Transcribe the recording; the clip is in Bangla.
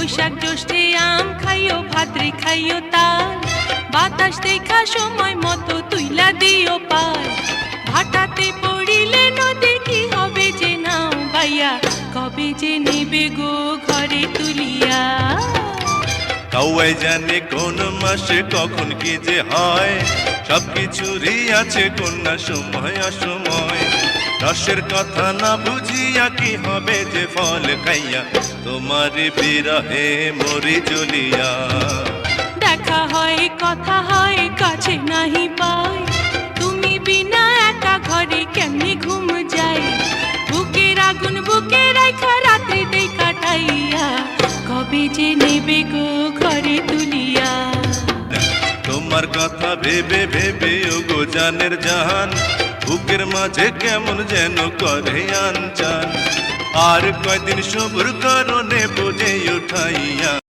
বৈশাখ জ্যৈষ্ঠে আম খাইও, ভাদ্রে খাইও তাল, বাতাস দেখা সময় মতো তুইলা দিও পাল। ভাটাতে পড়িলে নদী কি হবে যে নাও বাইয়া, কবে যে নেবে গো ঘরে তুলিয়া। কাউয়াই জানে কোন মাসে কখন কি যে হয়, সবকিছুরই আছে কন্যা সময় অসময়। রসের কথা না বুঝিয়া কি হবে যে ফল খাইয়া, তোমার বিরহে মরি জ্বলিয়া। দেখা হয় কথা হয় কাছে নাহি পাই, তুমি বিনা একা ঘরে কেমনে ঘুম যায়। বুকের আগুন বুকে রাখা রাত্রি দেই কাটাইয়া, কবে যে নেবে গো ঘরে তুলিয়া। তোমার কথা ভেবে ভেবে ও গো জানের জাহান, বুকের মাঝে কেমন যেন করে আনচান। আর কয়দিন সবুর করনে বুঝে উঠাইয়া।